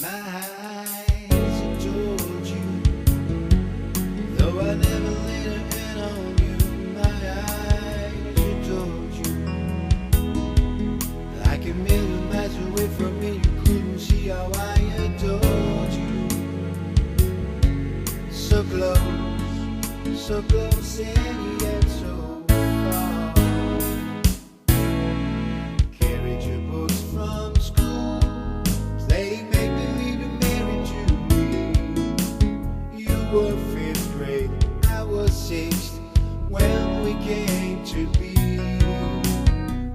My eyes adored you, though I never laid a hand on you. My eyes adored you, like a million miles away from me. You couldn't see how I adored you. So close and yet so far. Carried your books from school, playing make believe you married to me. You were 5th grade, I was 6th when we came to be.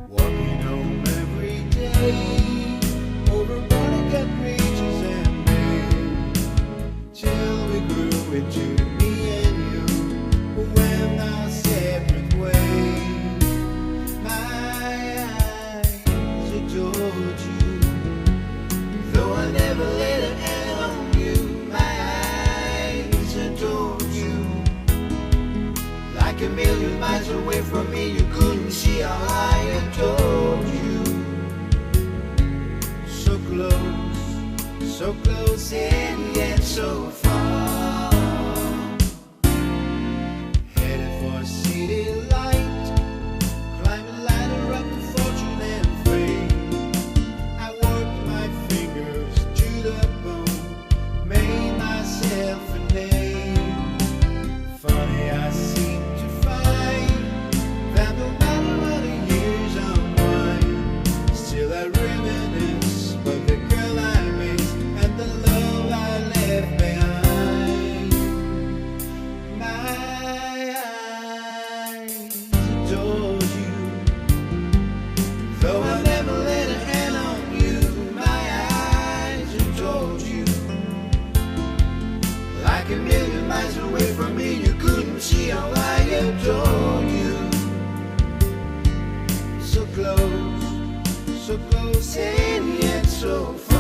Walking home every day over Barnegat bridges and bay, till we grew into me and you. When our separate ways, my eyes adored you, though I never laid a hand on you. My eyes adored you, like a million miles away from me. You couldn't see how I adored you. So close and yet so far. Headed for a city light, climbing ladder up to fortune and fame. I worked my fingers to the bone, made myself a name. Funny, I seem to find that no matter how the years unwind, still I reminisce of the girl I miss and the love I left behind. My eyes adored you, though I never laid a hand on you. My eyes adored you, like a million miles away from me. You couldn't see how I adored you. So close and yet so far.